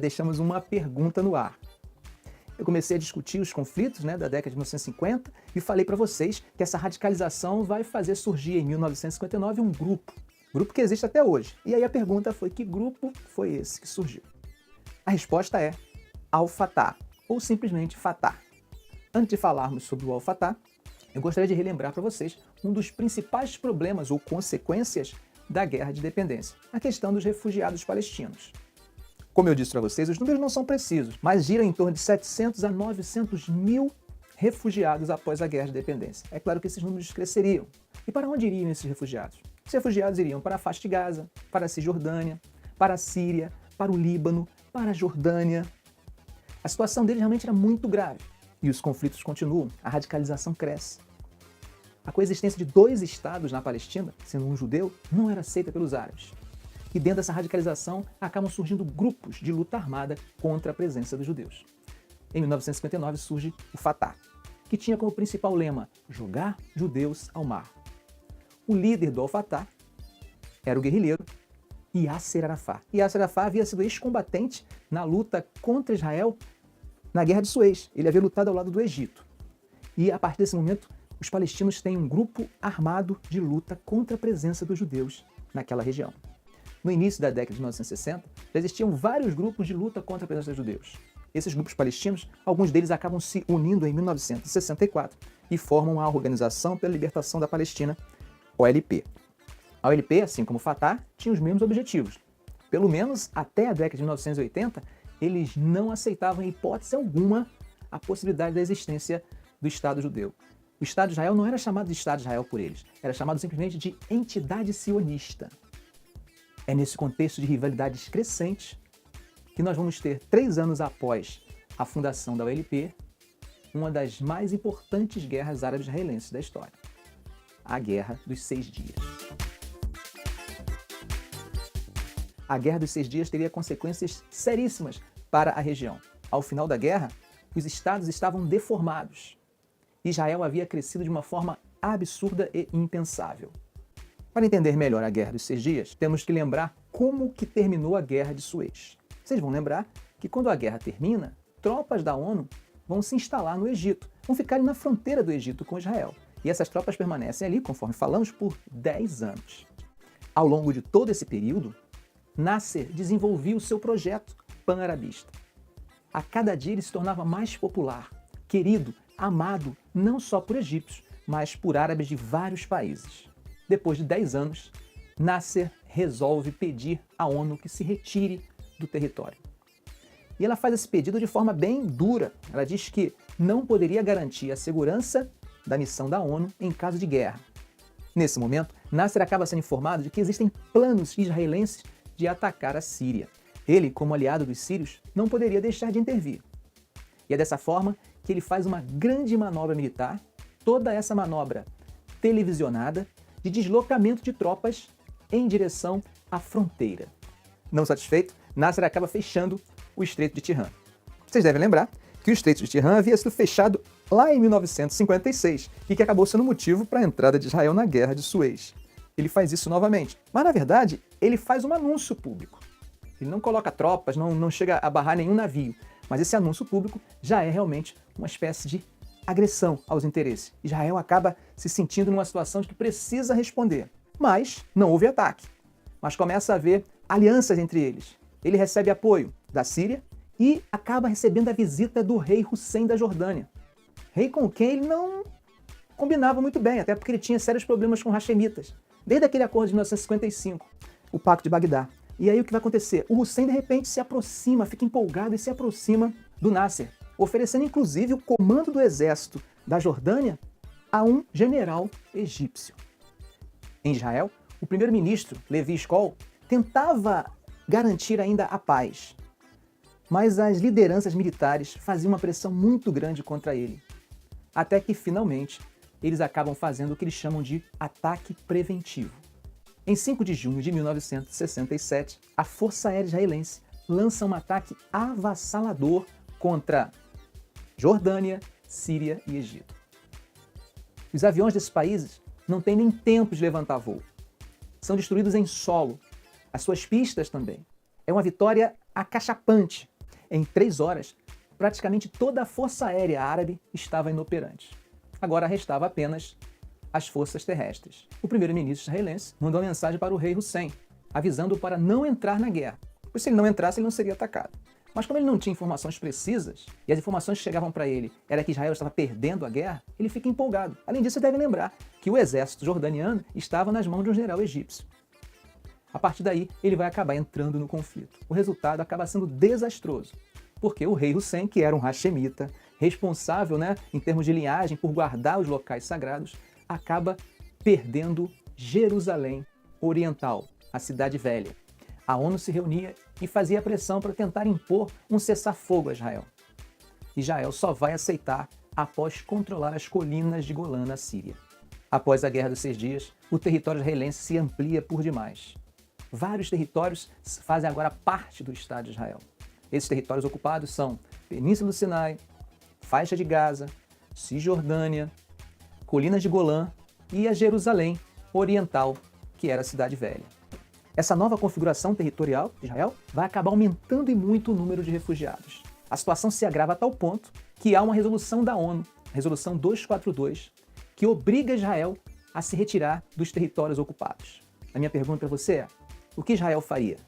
deixamos uma pergunta no ar. Eu comecei a discutir os conflitos da década de 1950 e falei para vocês que essa radicalização vai fazer surgir em 1959 um grupo que existe até hoje. E aí a pergunta foi: que grupo foi esse que surgiu? A resposta é Al-Fatah, ou simplesmente Fatah. Antes de falarmos sobre o Al-Fatah, eu gostaria de relembrar para vocês um dos principais problemas ou consequências da guerra de independência, a questão dos refugiados palestinos. Como eu disse para vocês, os números não são precisos, mas giram em torno de 700 a 900 mil refugiados após a guerra de independência. É claro que esses números cresceriam. E para onde iriam esses refugiados? Os refugiados iriam para a faixa de Gaza, para a Cisjordânia, para a Síria, para o Líbano, para a Jordânia. A situação deles realmente era muito grave. E os conflitos continuam, a radicalização cresce. A coexistência de dois estados na Palestina, sendo um judeu, não era aceita pelos árabes. E dentro dessa radicalização acabam surgindo grupos de luta armada contra a presença dos judeus. Em 1959 surge o Fatah, que tinha como principal lema jogar judeus ao mar. O líder do Al-Fatah era o guerrilheiro Yasser Arafat. Yasser Arafat havia sido ex-combatente na luta contra Israel na Guerra de Suez. Ele havia lutado ao lado do Egito. E a partir desse momento, os palestinos têm um grupo armado de luta contra a presença dos judeus naquela região. No início da década de 1960, já existiam vários grupos de luta contra a presença dos judeus. Esses grupos palestinos, alguns deles acabam se unindo em 1964 e formam a Organização pela Libertação da Palestina, OLP. A OLP, assim como o Fatah, tinha os mesmos objetivos. Pelo menos até a década de 1980, eles não aceitavam em hipótese alguma a possibilidade da existência do Estado judeu. O Estado de Israel não era chamado de Estado de Israel por eles, era chamado simplesmente de entidade sionista. É nesse contexto de rivalidades crescentes que nós vamos ter, 3 anos após a fundação da OLP, uma das mais importantes guerras árabe-israelenses da história, a Guerra dos 6 Dias. A Guerra dos 6 Dias teria consequências seríssimas para a região. Ao final da guerra, os estados estavam deformados. Israel havia crescido de uma forma absurda e impensável. Para entender melhor a Guerra dos 6 Dias, temos que lembrar como que terminou a Guerra de Suez. Vocês vão lembrar que quando a guerra termina, tropas da ONU vão se instalar no Egito, vão ficar ali na fronteira do Egito com Israel. E essas tropas permanecem ali, conforme falamos, por 10 anos. Ao longo de todo esse período, Nasser desenvolvia o seu projeto pan-arabista. A cada dia ele se tornava mais popular, querido, amado, não só por egípcios, mas por árabes de vários países. Depois de 10 anos, Nasser resolve pedir à ONU que se retire do território. E ela faz esse pedido de forma bem dura. Ela diz que não poderia garantir a segurança da missão da ONU em caso de guerra. Nesse momento, Nasser acaba sendo informado de que existem planos israelenses de atacar a Síria. Ele, como aliado dos sírios, não poderia deixar de intervir. E é dessa forma que ele faz uma grande manobra militar, toda essa manobra televisionada, de deslocamento de tropas em direção à fronteira. Não satisfeito, Nasser acaba fechando o Estreito de Tirã. Vocês devem lembrar que o Estreito de Tirã havia sido fechado lá em 1956 e que acabou sendo motivo para a entrada de Israel na Guerra de Suez. Ele faz isso novamente, mas na verdade ele faz um anúncio público. Ele não coloca tropas, não chega a barrar nenhum navio, mas esse anúncio público já é realmente uma espécie de agressão aos interesses. Israel acaba se sentindo numa situação de que precisa responder. Mas não houve ataque. Mas começa a haver alianças entre eles. Ele recebe apoio da Síria e acaba recebendo a visita do rei Hussein da Jordânia. Rei com quem ele não combinava muito bem, até porque ele tinha sérios problemas com hashemitas. Desde aquele acordo de 1955, o Pacto de Bagdá. E aí o que vai acontecer? O Hussein de repente se aproxima, fica empolgado e se aproxima do Nasser, oferecendo inclusive o comando do exército da Jordânia a um general egípcio. Em Israel, o primeiro-ministro, Levi Eshkol, tentava garantir ainda a paz, mas as lideranças militares faziam uma pressão muito grande contra ele, até que finalmente eles acabam fazendo o que eles chamam de ataque preventivo. Em 5 de junho de 1967, a Força Aérea Israelense lança um ataque avassalador contra Jordânia, Síria e Egito. Os aviões desses países não têm nem tempo de levantar voo. São destruídos em solo. As suas pistas também. É uma vitória acachapante Em 3 horas, praticamente toda a força aérea árabe estava inoperante. Agora restava apenas as forças terrestres. O primeiro-ministro israelense mandou uma mensagem para o rei Hussein, avisando-o para não entrar na guerra, pois se ele não entrasse, ele não seria atacado. Mas como ele não tinha informações precisas, e as informações que chegavam para ele era que Israel estava perdendo a guerra, ele fica empolgado. Além disso, você deve lembrar que o exército jordaniano estava nas mãos de um general egípcio. A partir daí, ele vai acabar entrando no conflito. O resultado acaba sendo desastroso, porque o rei Hussein, que era um hashemita, responsável, em termos de linhagem, por guardar os locais sagrados, acaba perdendo Jerusalém Oriental, a Cidade Velha. A ONU se reunia e fazia pressão para tentar impor um cessar-fogo a Israel. Israel só vai aceitar após controlar as colinas de Golã na Síria. Após a Guerra dos 6 Dias, o território israelense se amplia por demais. Vários territórios fazem agora parte do Estado de Israel. Esses territórios ocupados são Península do Sinai, Faixa de Gaza, Cisjordânia, Colinas de Golã e a Jerusalém Oriental, que era a Cidade Velha. Essa nova configuração territorial de Israel vai acabar aumentando e muito o número de refugiados. A situação se agrava a tal ponto que há uma resolução da ONU, a Resolução 242, que obriga Israel a se retirar dos territórios ocupados. A minha pergunta para você é: o que Israel faria?